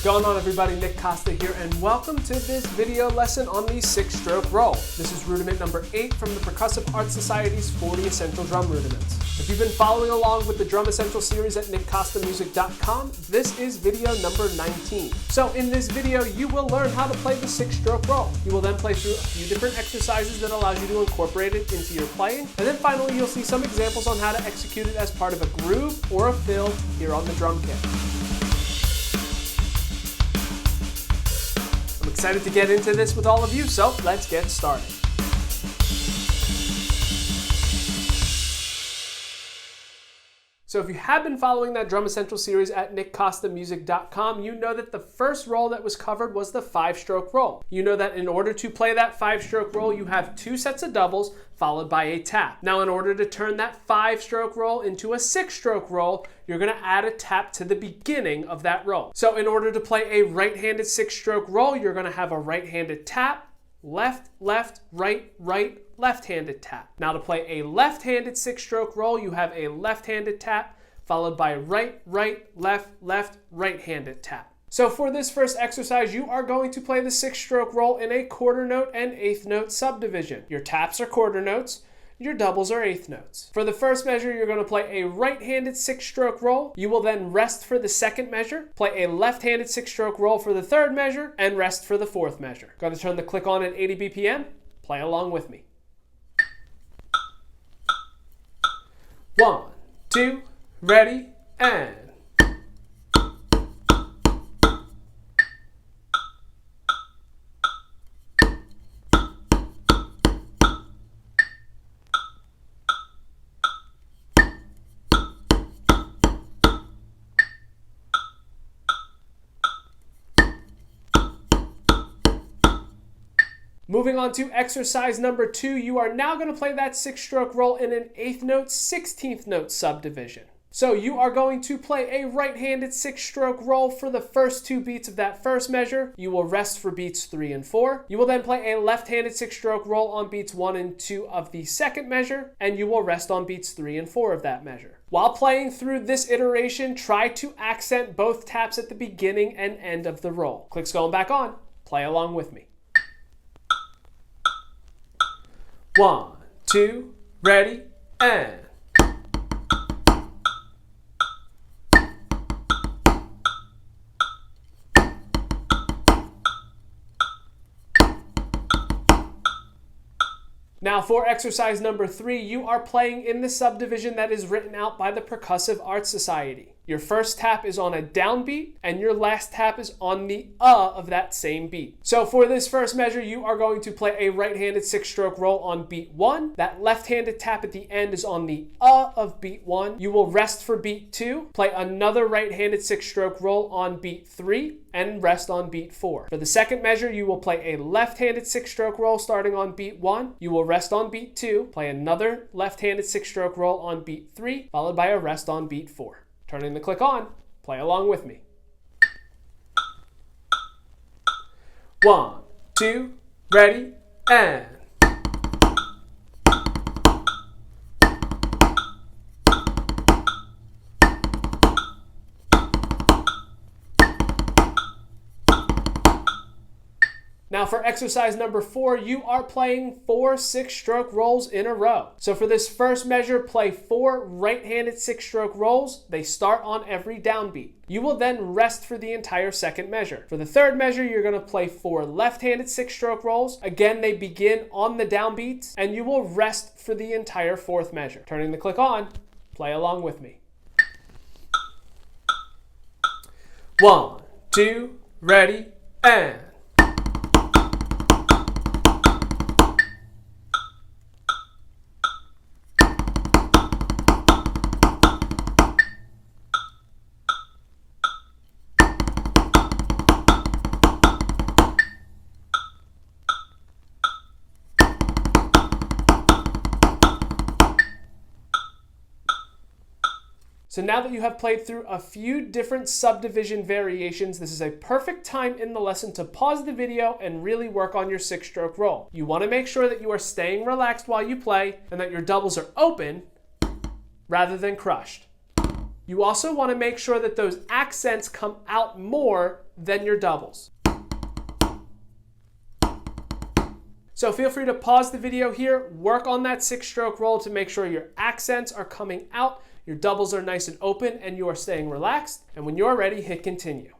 going on, everybody? Nick Costa here, and welcome to this video lesson on the 6-stroke roll. This is rudiment number 8 from the Percussive Art Society's 40 Essential Drum Rudiments. If you've been following along with the Drum Essential series at nickcostamusic.com, this is video number 19. So in this video, you will learn how to play the 6-stroke roll. You will then play through a few different exercises that allows you to incorporate it into your playing, and then finally you'll see some examples on how to execute it as part of a groove or a fill here on the drum kit. I'm excited to get into this with all of you, so let's get started. So if you have been following that Drum Essential series at nickcostamusic.com, you know that the first roll that was covered was the 5-stroke roll. You know that in order to play that 5-stroke roll, you have 2 sets of doubles followed by a tap. Now, in order to turn that 5-stroke roll into a 6-stroke roll, you're going to add a tap to the beginning of that roll. So in order to play a right-handed 6-stroke roll, you're going to have a right-handed tap, left, left, right, right, left-handed tap. Now to play a left-handed 6-stroke roll, you have a left-handed tap followed by right, right, left, left, right-handed tap. So for this first exercise, you are going to play the 6-stroke roll in a quarter note and eighth note subdivision. Your taps are quarter notes, your doubles are eighth notes. For the first measure, you're going to play a right-handed 6-stroke roll. You will then rest for the second measure, play a left-handed 6-stroke roll for the third measure, and rest for the fourth measure. Going to turn the click on at 80 BPM. Play along with me. 1, 2, ready, and. Moving on to exercise number 2, you are now going to play that 6-stroke roll in an eighth note, 16th note subdivision. So you are going to play a right-handed 6-stroke roll for the first 2 beats of that first measure. You will rest for beats 3 and 4. You will then play a left-handed 6-stroke roll on beats 1 and 2 of the second measure, and you will rest on beats 3 and 4 of that measure. While playing through this iteration, try to accent both taps at the beginning and end of the roll. Clicks going back on. Play along with me. 1, 2, ready, and. Now for exercise number 3, you are playing in the subdivision that is written out by the Percussive Art Society. Your first tap is on a downbeat, and your last tap is on the of that same beat. So for this first measure, you are going to play a right-handed 6-stroke roll on beat 1. That left-handed tap at the end is on the of beat 1. You will rest for beat 2, play another right-handed 6-stroke roll on beat 3, and rest on beat 4. For the second measure, you will play a left-handed 6-stroke roll starting on beat 1. You will rest on beat 2, play another left-handed 6-stroke roll on beat 3, followed by a rest on beat 4. Turning the click on, play along with me. 1, 2, ready, and. Now for exercise number 4, you are playing 4 6-stroke rolls in a row. So for this first measure, play 4 right-handed 6-stroke rolls. They start on every downbeat. You will then rest for the entire second measure. For the third measure, you're going to play 4 left-handed 6-stroke rolls. Again, they begin on the downbeats, and you will rest for the entire fourth measure. Turning the click on, play along with me. 1, 2, ready, and. So now that you have played through a few different subdivision variations, this is a perfect time in the lesson to pause the video and really work on your 6-stroke roll. You want to make sure that you are staying relaxed while you play and that your doubles are open rather than crushed. You also want to make sure that those accents come out more than your doubles. So feel free to pause the video here, work on that 6-stroke roll to make sure your accents are coming out, your doubles are nice and open, and you are staying relaxed. And when you're ready, hit continue.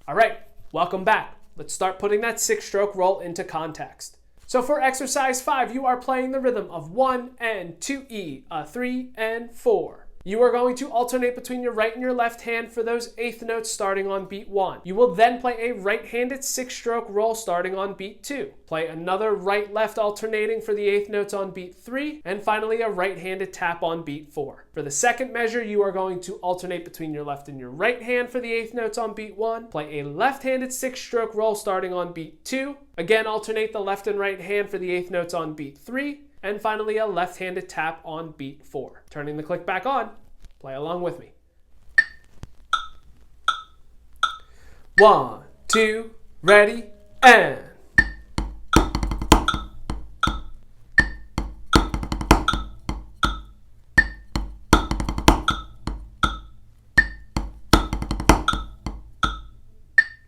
All right, welcome back. Let's start putting that 6-stroke roll into context. So for exercise 5, you are playing the rhythm of 1 and 2E, a 3 and 4. You are going to alternate between your right and your left hand for those eighth notes starting on beat 1. You will then play a right-handed 6-stroke roll starting on beat 2. Play another right-left alternating for the eighth notes on beat 3, and finally a right-handed tap on beat 4. For the second measure, you are going to alternate between your left and your right hand for the eighth notes on beat 1. Play a left-handed 6-stroke roll starting on beat 2. Again, alternate the left and right hand for the eighth notes on beat 3. And finally, a left-handed tap on beat 4. Turning the click back on, play along with me. 1, 2, ready, and.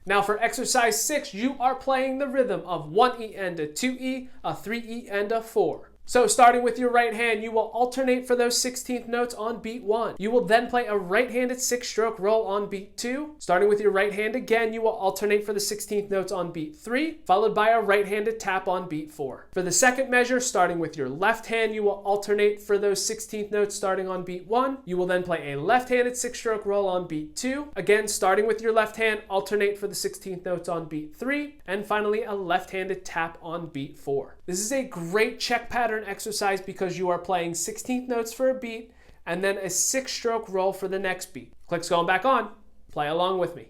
Now for exercise 6, you are playing the rhythm of 1E and a 2E, a 3E and a 4. So starting with your right hand, you will alternate for those 16th notes on beat 1. You will then play a right-handed 6-stroke roll on beat 2. Starting with your right hand again, you will alternate for the 16th notes on beat 3, followed by a right-handed tap on beat 4. For the second measure, starting with your left hand, you will alternate for those 16th notes starting on beat 1. You will then play a left-handed 6-stroke roll on beat 2. Again, starting with your left hand, alternate for the 16th notes on beat 3. And finally, a left-handed tap on beat 4. This is a great check pattern exercise because you are playing 16th notes for a beat and then a 6-stroke roll for the next beat. Click's going back on. Play along with me.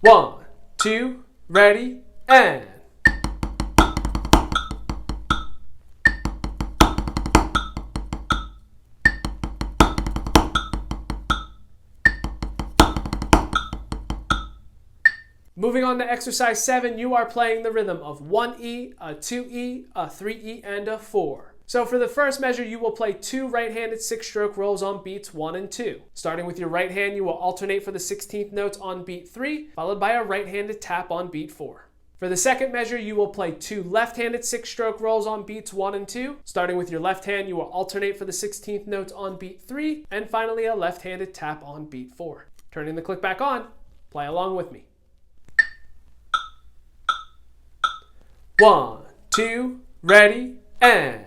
1, 2, ready, and. Moving on to exercise 7, you are playing the rhythm of 1E, a 2E, a 3E, and a 4. So for the first measure, you will play 2 right-handed 6-stroke rolls on beats 1 and 2. Starting with your right hand, you will alternate for the 16th notes on beat 3, followed by a right-handed tap on beat 4. For the second measure, you will play 2 left-handed 6-stroke rolls on beats 1 and 2. Starting with your left hand, you will alternate for the 16th notes on beat 3, and finally a left-handed tap on beat 4. Turning the click back on, play along with me. 1, 2, ready, and.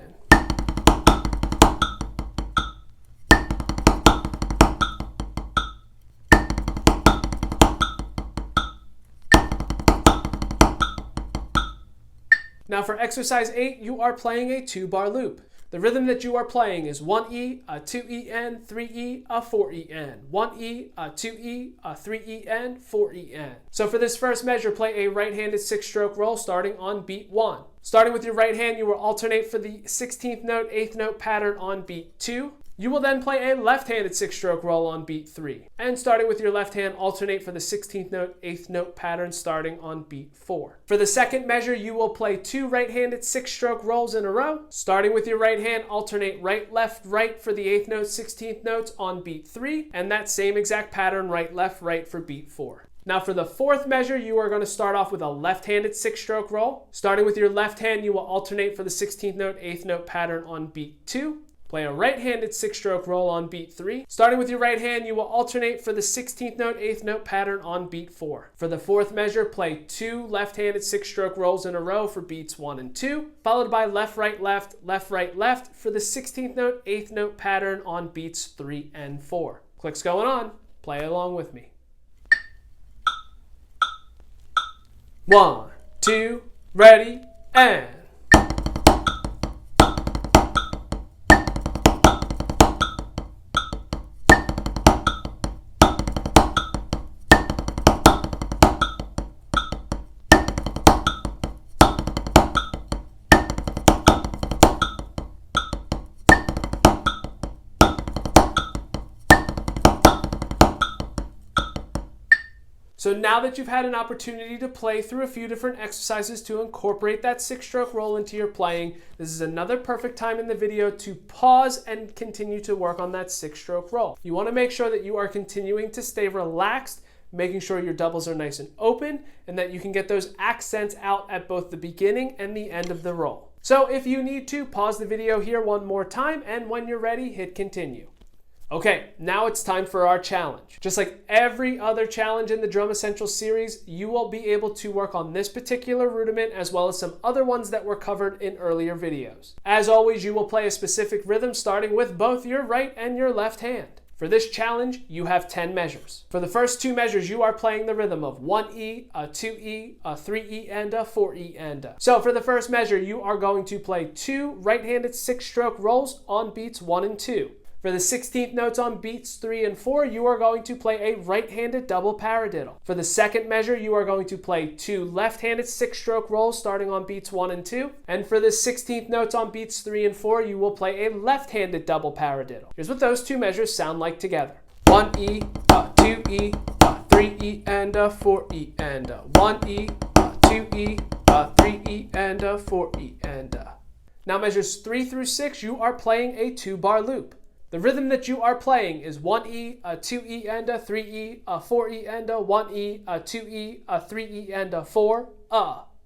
Now for exercise 8, you are playing a 2-bar loop. The rhythm that you are playing is 1E, a 2EN, 3E, a 4EN. 1E, a 2E, a 3EN, 4EN. So for this first measure, play a right-handed 6-stroke roll starting on beat 1. Starting with your right hand, you will alternate for the 16th note, 8th note pattern on beat 2. You will then play a left-handed 6-stroke roll on beat 3. And starting with your left hand, alternate for the 16th note, 8th note pattern starting on beat 4. For the second measure, you will play 2 right-handed 6-stroke rolls in a row. Starting with your right hand, alternate right, left, right for the 8th note, 16th notes on beat 3. And that same exact pattern, right, left, right for beat 4. Now for the fourth measure, you are going to start off with a left-handed 6-stroke roll. Starting with your left hand, you will alternate for the 16th note, 8th note pattern on beat 2. Play a right-handed 6-stroke roll on beat 3. Starting with your right hand, you will alternate for the 16th note, 8th note pattern on beat 4. For the fourth measure, play 2 left-handed 6-stroke rolls in a row for beats 1 and 2, followed by left, right, left for the 16th note, 8th note pattern on beats 3 and 4. Click's going on. Play along with me. 1, 2, ready, and. So now that you've had an opportunity to play through a few different exercises to incorporate that 6-stroke roll into your playing, this is another perfect time in the video to pause and continue to work on that 6-stroke roll. You want to make sure that you are continuing to stay relaxed, making sure your doubles are nice and open, and that you can get those accents out at both the beginning and the end of the roll. So if you need to, pause the video here one more time, and when you're ready, hit continue. Okay, now it's time for our challenge. Just like every other challenge in the Drum Essentials series, you will be able to work on this particular rudiment as well as some other ones that were covered in earlier videos. As always, you will play a specific rhythm starting with both your right and your left hand. For this challenge, you have 10 measures. For the first 2 measures, you are playing the rhythm of 1E, a 2E, a 3E, and a 4E and a. So for the first measure, you are going to play 2 right-handed 6-stroke rolls on beats 1 and 2. For the 16th notes on beats 3 and 4, you are going to play a right-handed double paradiddle. For the second measure, you are going to play 2 left-handed 6-stroke rolls starting on beats 1 and 2. And for the 16th notes on beats 3 and 4, you will play a left-handed double paradiddle. Here's what those 2 measures sound like together. 1E, a 2E, a 3E, and a 4E, and a 1E, a 2E, a 3E, and a 4E, and a. Now measures 3 through 6, you are playing a 2-bar loop. The rhythm that you are playing is 1E, a 2E, and a 3E, a 4E, and a 1E, a 2E, a 3E, and a 4,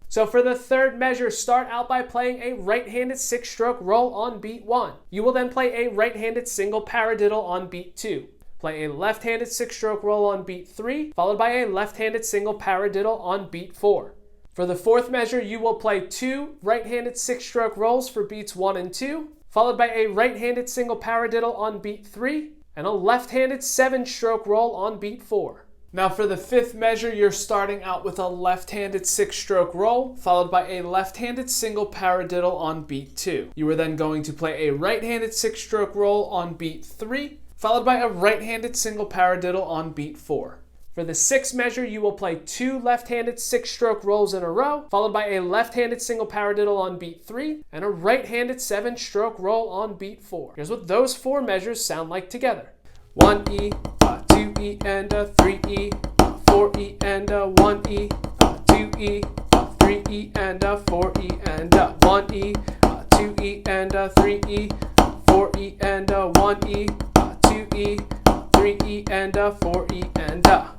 So for the third measure, start out by playing a right-handed 6-stroke roll on beat 1. You will then play a right-handed single paradiddle on beat 2. Play a left-handed 6-stroke roll on beat 3, followed by a left-handed single paradiddle on beat 4. For the fourth measure, you will play 2 right-handed 6-stroke rolls for beats 1 and 2, followed by a right-handed single paradiddle on beat 3, and a left-handed 7-stroke roll on beat 4. Now for the fifth measure, you're starting out with a left-handed 6-stroke roll, followed by a left-handed single paradiddle on beat 2. You are then going to play a right-handed 6-stroke roll on beat 3, followed by a right-handed single paradiddle on beat 4. For the sixth measure, you will play 2 left-handed 6-stroke rolls in a row, followed by a left-handed single paradiddle on beat 3, and a right-handed 7-stroke roll on beat 4. Here's what those 4 measures sound like together. 1E, a 2E, and a 3E, a 4E, and a 1E, a 2E, a 3E, and a 4E, and a 1E, a 2E, and a 3E, a 4E, and a 1E, a 2E, a 3E, and a 4E, and a.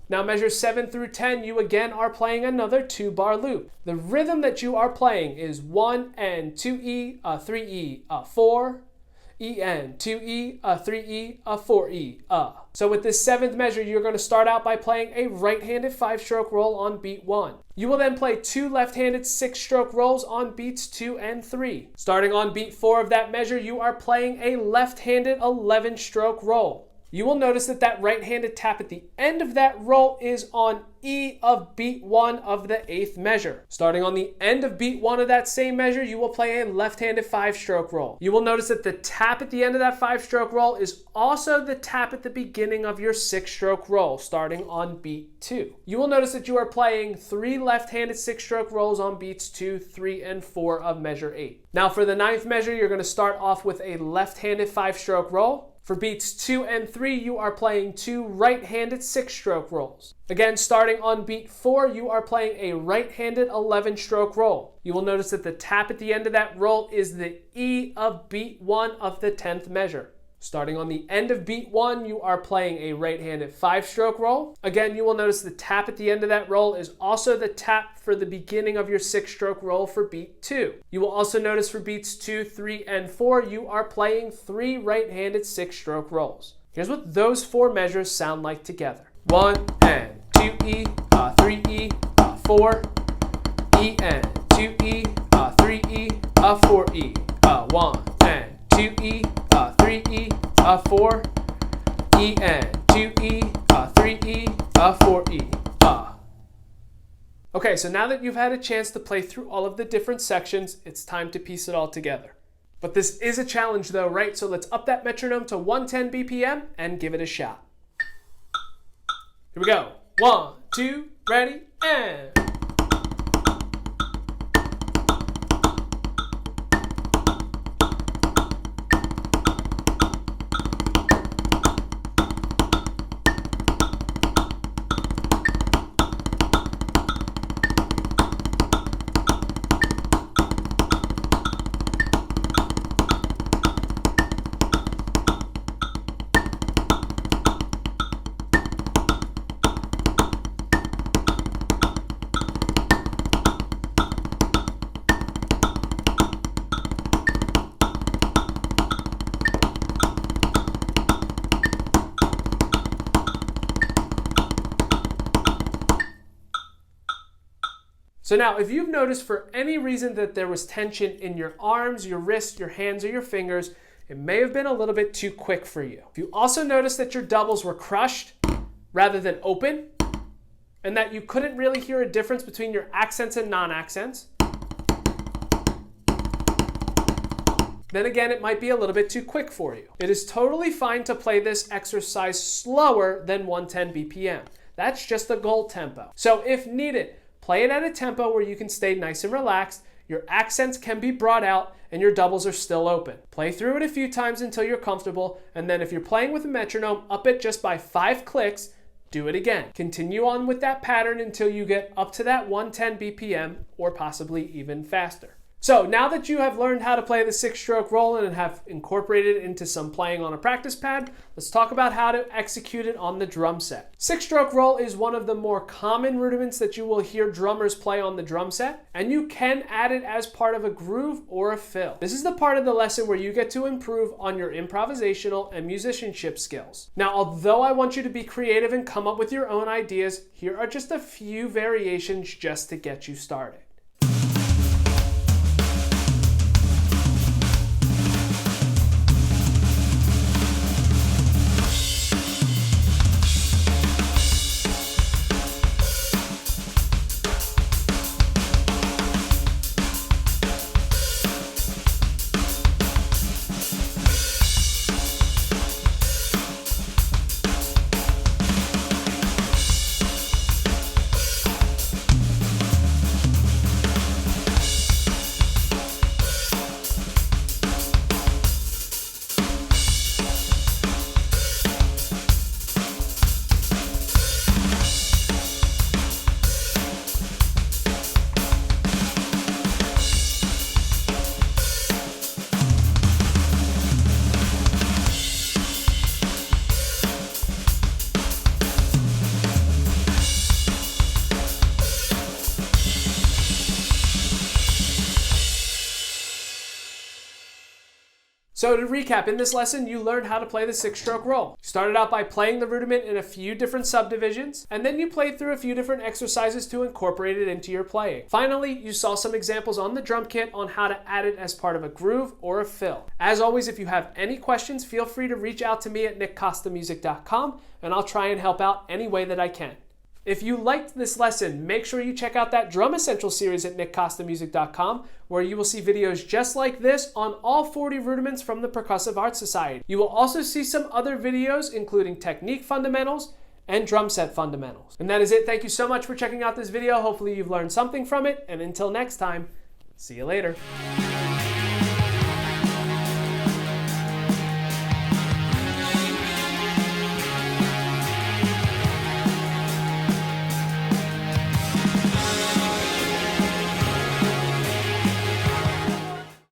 Now measures 7 through 10, you again are playing another 2-bar loop. The rhythm that you are playing is 1 and 2E, a 3E, a 4, E and 2E, a 3E, a 4E, a. So with this 7th measure, you're going to start out by playing a right-handed 5-stroke roll on beat 1. You will then play 2 left-handed 6-stroke rolls on beats 2 and 3. Starting on beat 4 of that measure, you are playing a left-handed 11-stroke roll. You will notice that that right-handed tap at the end of that roll is on E of beat 1 of the 8th measure. Starting on the end of beat 1 of that same measure, you will play a left-handed 5-stroke roll. You will notice that the tap at the end of that 5-stroke roll is also the tap at the beginning of your 6-stroke roll, starting on beat 2. You will notice that you are playing 3 left-handed 6-stroke rolls on beats 2, 3, and 4 of measure 8. Now for the 9th measure, you're going to start off with a left-handed 5-stroke roll. For beats 2 and 3, you are playing 2 right-handed 6-stroke rolls. Again, starting on beat 4, you are playing a right-handed 11-stroke roll. You will notice that the tap at the end of that roll is the E of beat 1 of the 10th measure. Starting on the end of beat 1, you are playing a right-handed 5-stroke roll. Again, you will notice the tap at the end of that roll is also the tap for the beginning of your 6-stroke roll for beat 2. You will also notice for beats 2, 3, and 4, you are playing 3 right-handed 6-stroke rolls. Here's what those 4 measures sound like together. 1 and 2E, 3E, 4, E and 2E, 3E, 4E, 1 and 2E, 3E, 4, E and 2E, 3E, 4E, Okay, so now that you've had a chance to play through all of the different sections, it's time to piece it all together. But this is a challenge though, right? So let's up that metronome to 110 BPM and give it a shot. Here we go. 1, 2, ready, and... So now, if you've noticed for any reason that there was tension in your arms, your wrists, your hands, or your fingers, it may have been a little bit too quick for you. If you also noticed that your doubles were crushed rather than open, and that you couldn't really hear a difference between your accents and non-accents, then again, it might be a little bit too quick for you. It is totally fine to play this exercise slower than 110 BPM. That's just the goal tempo. So if needed, play it at a tempo where you can stay nice and relaxed, your accents can be brought out, and your doubles are still open. Play through it a few times until you're comfortable, and then if you're playing with a metronome, up it just by 5 clicks, do it again. Continue on with that pattern until you get up to that 110 BPM or possibly even faster. So now that you have learned how to play the 6-stroke roll and have incorporated it into some playing on a practice pad, let's talk about how to execute it on the drum set. 6-stroke roll is one of the more common rudiments that you will hear drummers play on the drum set, and you can add it as part of a groove or a fill. This is the part of the lesson where you get to improve on your improvisational and musicianship skills. Now, although I want you to be creative and come up with your own ideas, here are just a few variations just to get you started. So to recap, in this lesson, you learned how to play the 6-stroke roll. You started out by playing the rudiment in a few different subdivisions, and then you played through a few different exercises to incorporate it into your playing. Finally, you saw some examples on the drum kit on how to add it as part of a groove or a fill. As always, if you have any questions, feel free to reach out to me at nickcostamusic.com, and I'll try and help out any way that I can. If you liked this lesson, make sure you check out that Drum Essential series at nickcostamusic.com, where you will see videos just like this on all 40 rudiments from the Percussive Arts Society. You will also see some other videos, including technique fundamentals and drum set fundamentals. And that is it. Thank you so much for checking out this video. Hopefully you've learned something from it, and until next time, see you later.